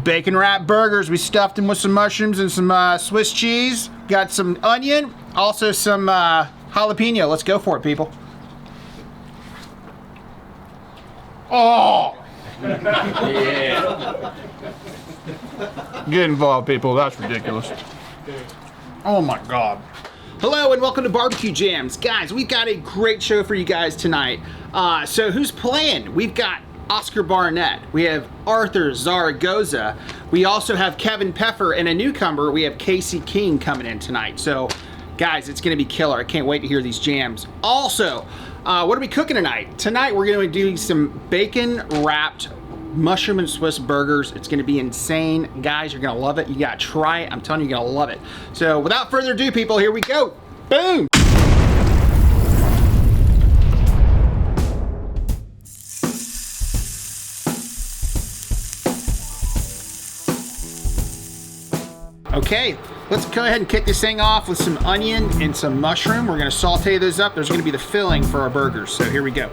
Bacon wrap burgers. We stuffed them with some mushrooms and some Swiss cheese. Got some onion, also some jalapeno. Let's go for it, people. Oh! Yeah. Get involved, people. That's ridiculous. Oh my God. Hello and welcome to BBQ Jams. Guys, we've got a great show for you guys tonight. So who's playing? We've got Oscar Barnett. We have Arthur Zaragoza. We also have Kevin Peffer, and a newcomer, we have Casey King coming in tonight. So guys, it's gonna be killer. I can't wait to hear these jams. Also, what are we cooking tonight? Tonight we're gonna be doing some bacon wrapped mushroom and Swiss burgers. It's gonna be insane. Guys, you're gonna love it. You gotta try it. I'm telling you, you're gonna love it. So without further ado, people, here we go. Boom! Okay, let's go ahead and kick this thing off with some onion and some mushroom. We're gonna saute those up. There's gonna be the filling for our burgers. So here we go.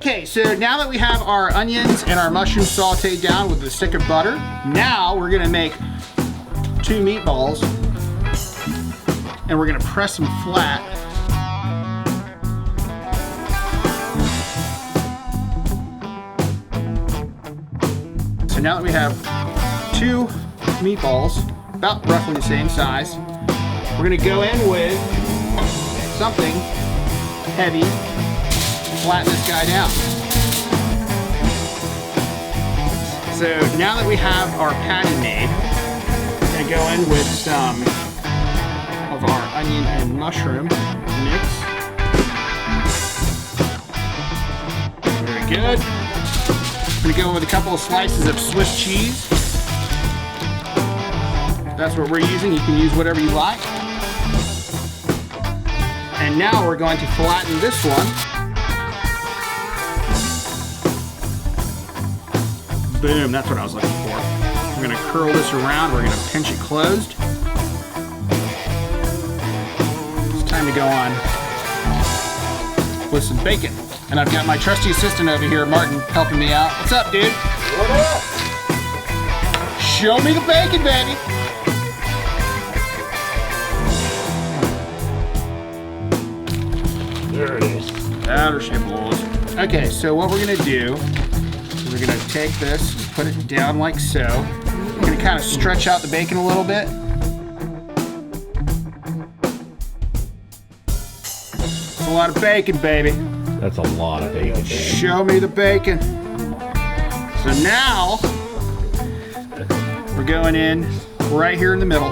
Okay, so now that we have our onions and our mushrooms sauteed down with a stick of butter, now we're gonna make 2 meatballs and we're gonna press them flat. So now that we have 2 meatballs, about roughly the same size, we're gonna go in with something heavy. Flatten this guy down. So now that we have our patty made, we're gonna go in with some of our onion and mushroom mix. Very good. We're gonna go in with a couple of slices of Swiss cheese. That's what we're using. You can use whatever you like. And now we're going to flatten this one. Boom, that's what I was looking for. We're gonna curl this around, we're gonna pinch it closed. It's time to go on with some bacon. And I've got my trusty assistant over here, Martin, helping me out. What's up, dude? What up? Show me the bacon, baby. There it is. Outer shit balls. Okay, so what we're gonna do, we're gonna take this and put it down like so. We're gonna kind of stretch out the bacon a little bit. That's a lot of bacon, baby. That's a lot of bacon. Show me the bacon. So now, we're going in right here in the middle.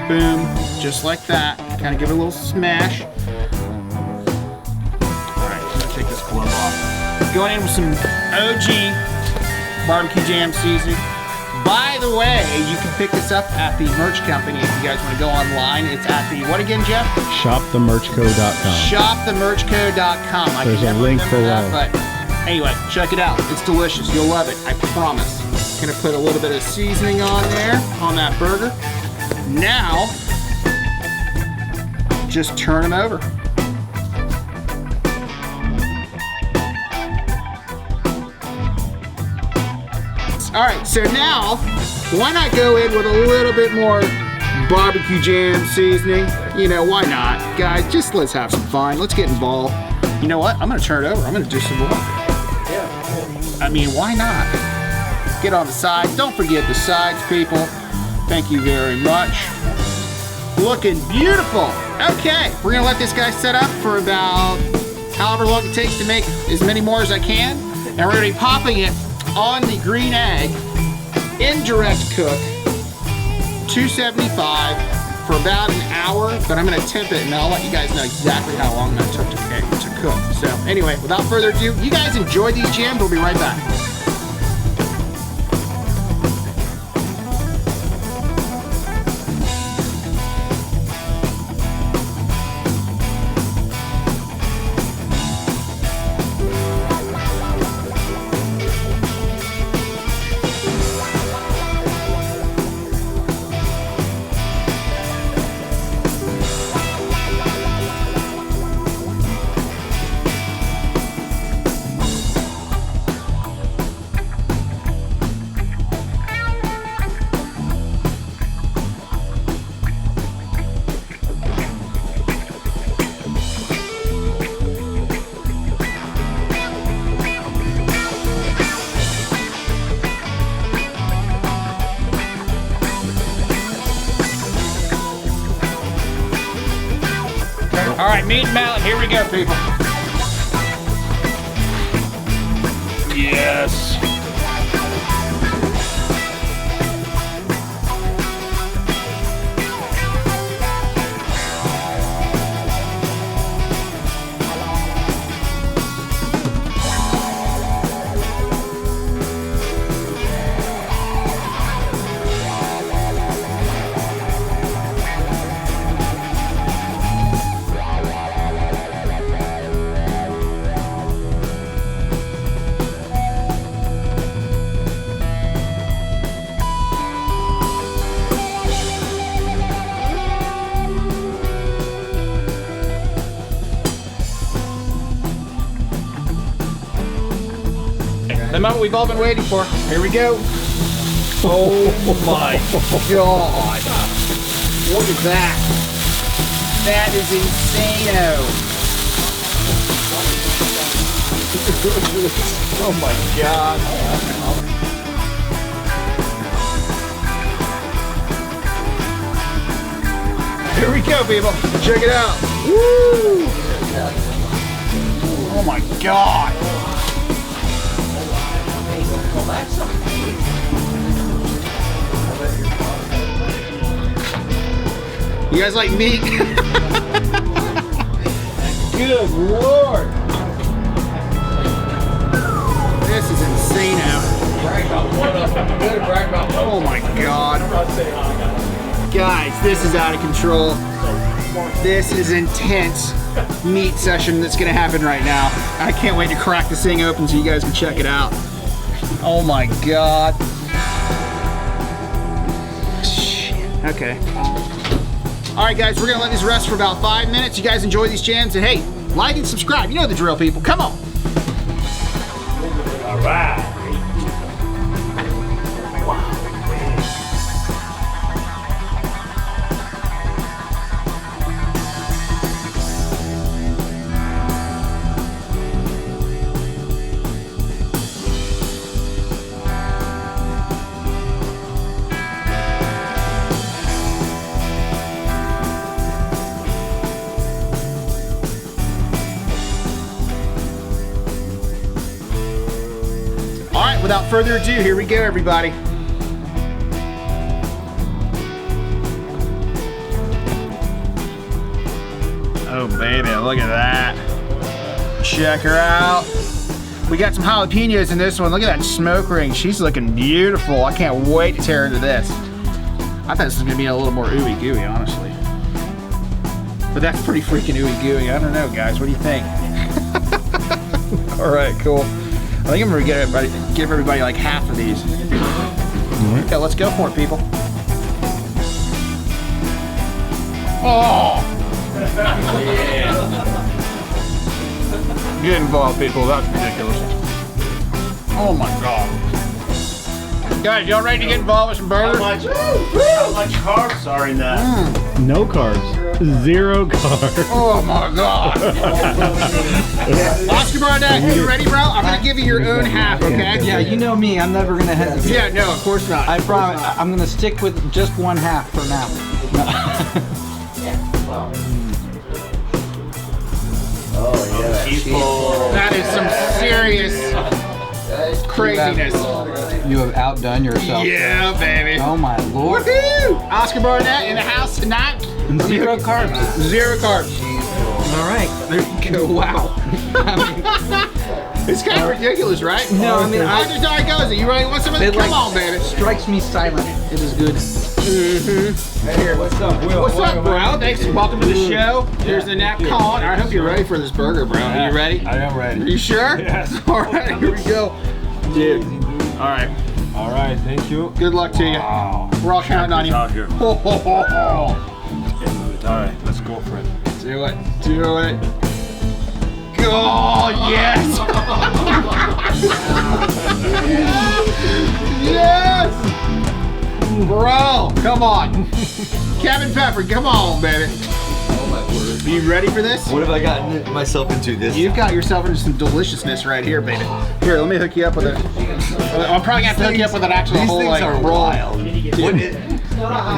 Boom, just like that. Kind of give it a little smash. All right, I'm gonna take this glove off. Going in with some OG BBQ Jam seasoning. By the way, you can pick this up at the merch company if you guys want to go online. It's at the, what again, Jeff? Shopthemerchco.com. Shopthemerchco.com. There's a link below. But anyway, check it out. It's delicious. You'll love it. I promise. Gonna put a little bit of seasoning on there, on that burger. Now, just turn them over. All right, so now, why not go in with a little bit more BBQ Jam seasoning? You know, why not? Guys, just let's have some fun. Let's get involved. You know what? I'm gonna turn it over. I'm gonna do some more. Yeah. I mean, why not? Get on the sides. Don't forget the sides, people. Thank you very much. Looking beautiful. Okay, we're gonna let this guy set up for about however long it takes to make as many more as I can. And we're gonna be popping it on the green egg, indirect cook, 275 for about an hour, but I'm gonna temp it and I'll let you guys know exactly how long that took to cook. So anyway, without further ado, you guys enjoy these jams, we'll be right back. All right, meat and mallet, here we go, people. Yes. The moment we've all been waiting for. Here we go. Oh my God. Look at that. That is insane-o. Oh my God. Here we go, people. Check it out. Woo! Oh my God. You guys like meat? Good Lord. This is insane out. Oh my God. Guys, this is out of control. This is intense meat session that's gonna happen right now. I can't wait to crack this thing open so you guys can check it out. Oh my God. Shit. Okay. All right, guys, we're gonna let this rest for about 5 minutes. You guys enjoy these jams, and hey, like and subscribe. You know the drill, people. Come on. All right. Without further ado, here we go, everybody. Oh, baby, look at that. Check her out. We got some jalapenos in this one. Look at that smoke ring. She's looking beautiful. I can't wait to tear into this. I thought this was gonna be a little more ooey gooey, honestly. But that's pretty freaking ooey gooey. I don't know, guys. What do you think? All right, cool. I think I'm gonna give everybody like half of these. Okay, let's go for it, people. Oh! Yeah. Get involved, people. That's ridiculous. Oh my God. Guys, y'all ready to get involved with some burgers? How much carbs are in that? No carbs. 0 carbs. Oh my God. Oscar Barnett, you ready, bro? I'm gonna give you your own half, okay? Yeah, you know me. I'm never gonna hesitate. Yeah, no, of course not. I promise. I'm gonna stick with just 1/2 for now. Oh yeah. He's full. That is some serious craziness. You have outdone yourself. Yeah, baby. Oh my lord. Woohoo! Oscar Barnett in the house tonight. Zero carbs. Zero carbs. All right. There you go. Wow. It's kind of ridiculous, right? No, I mean, I just how it goes. You ready? Want some of this? Come on, baby. Strikes me silent. It is good. Hey, here, what's up, Will? What's up, bro? Thanks. Welcome to the show. Here's the nap con. I hope you're ready for this burger, bro. Are you ready? I am ready. Are you sure? Yes. All right, here we go. Dude. All right. All right, thank you. Good luck to you. Wow. We're all counting on you. Out here. Ho, ho, ho, ho. All right, let's go for it. Do it. Do it. Oh, yes! Yes! Bro, come on. Kevin Pepper, come on, baby. Oh my word. Are you ready for this? What have I gotten myself into this? You've got yourself into some deliciousness right here, baby. Here, let me hook you up with a... I'm probably gonna have to hook you up with an actual These whole, things like, are roll. wild.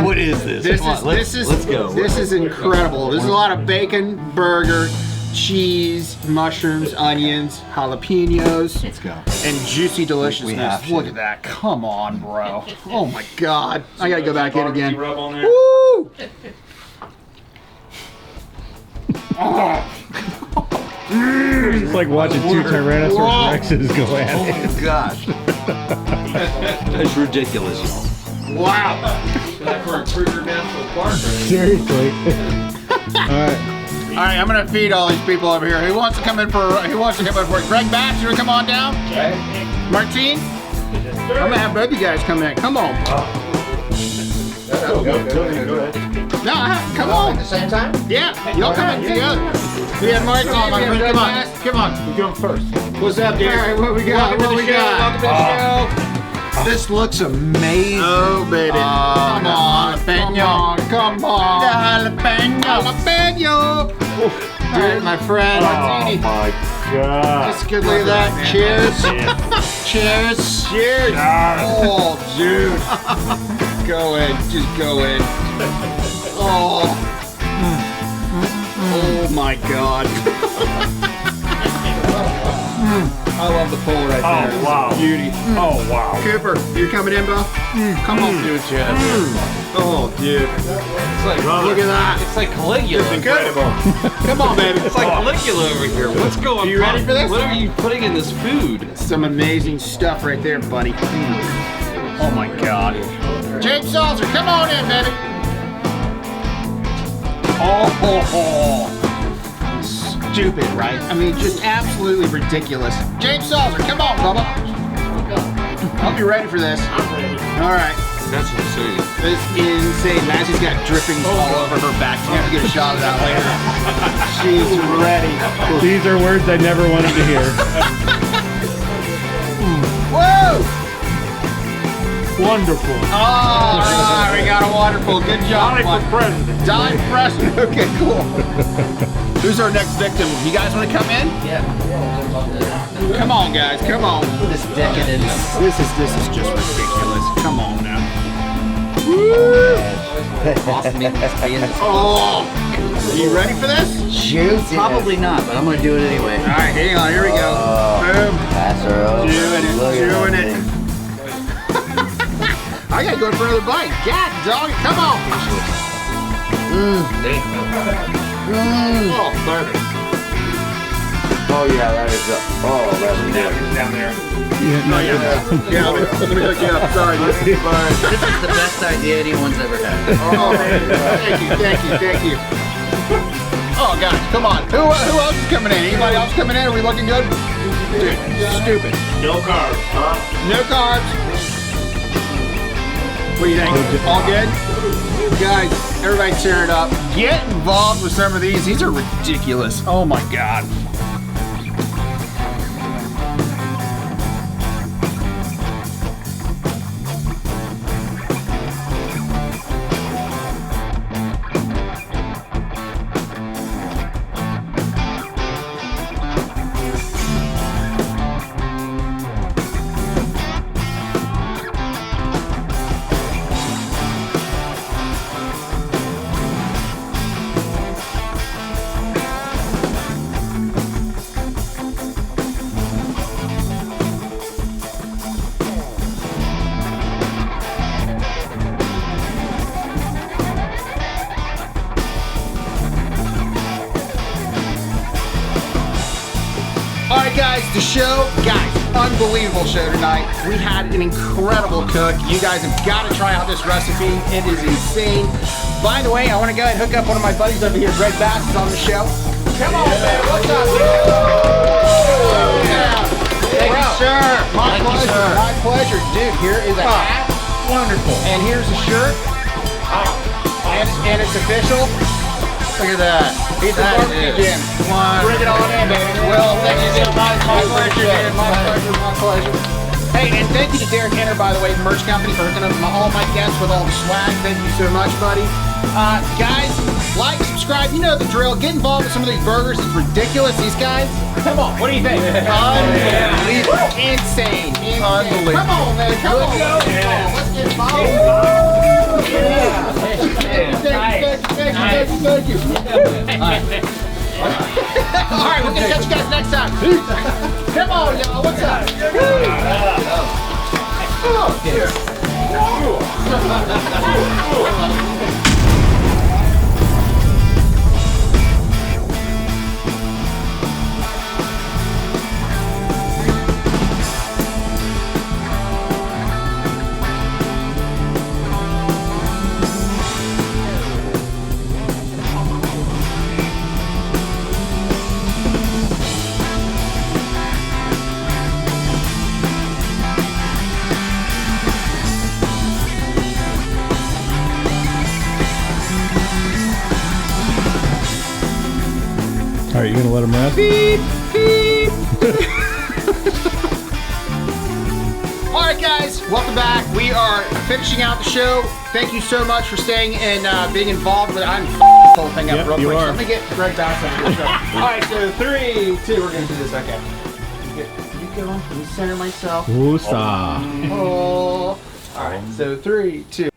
What is this? This Come is on, let's go. This is incredible. There's a lot of bacon, burger, cheese, mushrooms, onions, jalapenos. Let's go. And juicy deliciousness. have to. Look at that. Come on, bro. Oh my God. I gotta go back in again. Rub on there. Woo! Oh. It's like watching two Tyrannosaurus Rexes go at it. Oh gosh. That's ridiculous, y'all. Wow. Seriously. Alright. All right, I'm gonna feed all these people over here. Who wants to come in for? Who wants to come in for? Greg Bass, you wanna come on down? Martine, I'm gonna have both you guys come in. Come on. Go ahead. No, come on. At the same time? Yeah, y'all come in together. We have Martine. Come on, my we have friend, Greg come on. Bass. Come on. You're doing first. What's up, dude? All right, what we got? Welcome to the show. Welcome to the show. This looks amazing. Oh, baby. Come on, jalapeno. Come on. Jalapeno. Jalapeno. Dude, my friend. Oh Martini. my God. Just good look at that. Cheers. Cheers. Cheers. Oh, dude. Go in. Just go in. Oh. Oh my God. I love the pull right there. Oh wow. Beauty. Oh wow. Cooper, you're coming in, bro? Come on, dude. Oh, dude. It's like, Look at that. it's like Caligula. Incredible. Come on, baby. It's like Caligula over here. What's going on? You ready for this? What are you putting in this food? Some amazing stuff right there, buddy. Oh my God. James Salzer, come on in, baby. Oh. Stupid, right? I mean, just absolutely ridiculous. James Salzer, come on, Bubba. I hope you're ready for this. All right. That's insane. It's insane. Massey's got drippings all over her back. She's gonna get a shot of that later. She's ready. These are words I never wanted to hear. Whoa! Wonderful. Oh, we got a wonderful. Good job. Time for president. Time for president. Okay, cool. Who's our next victim? You guys want to come in? Yeah. Come on, guys. Come on. This decadence. This is just ridiculous. Come on now. Woo! Oh, you ready for this? Juicy. Probably not, but I'm gonna do it anyway. All right, hang on. Here we go. Boom. Pass her over. Doing it. I gotta go for another bite. God dog, come on. Oh, baby. Oh yeah, that is up. Oh, that's Down there. Yeah, let me hook you up. Sorry. This is the best idea anyone's ever had. Oh, man. Thank you. Oh, guys, come on. Who else is coming in? Anybody else coming in? Are we looking good? Dude, stupid. No carbs, huh? No carbs. What do you think? All good? Guys, everybody tear it up. Get involved with some of these. These are ridiculous. Oh my God. guys the show. Guys, unbelievable show tonight. We had an incredible cook. You guys have got to try out this recipe. It is insane. By the way, I want to go ahead and hook up one of my buddies over here. Greg Bass is on the show. Come on, man. What's up, dude? Yeah. Thank you, sir. My pleasure. My pleasure. Dude, here is a hat. Wonderful. And here's a shirt. And it's official. Look at that. He's the BBQ Jams. Bring it on in, baby. Well, thank you so much. My pleasure, dude. My pleasure. My pleasure. Hey, and thank you to Derek Henner, by the way, the merch company, for hooking up all my guests with all the swag. Thank you so much, buddy. Guys, like, subscribe. You know the drill. Get involved with some of these burgers. It's ridiculous. These guys. Come on. What do you think? Unbelievable. Insane. Unbelievable. Come on, man. Come on. Let's get involved. Yeah. Thank you. All right, we're gonna catch you guys next time. Come on, y'all. What's up? All right, you gonna let him rest? Beep, beep. All right, guys, welcome back. We are finishing out the show. Thank you so much for staying and being involved with it. I'm the whole thing up Yep, real you quick. So are. let me get Greg Bass on here. All right, so 3, 2, we're gonna do this. Okay. You going? Let me center myself. Woosah. Oh. All right, so 3, 2.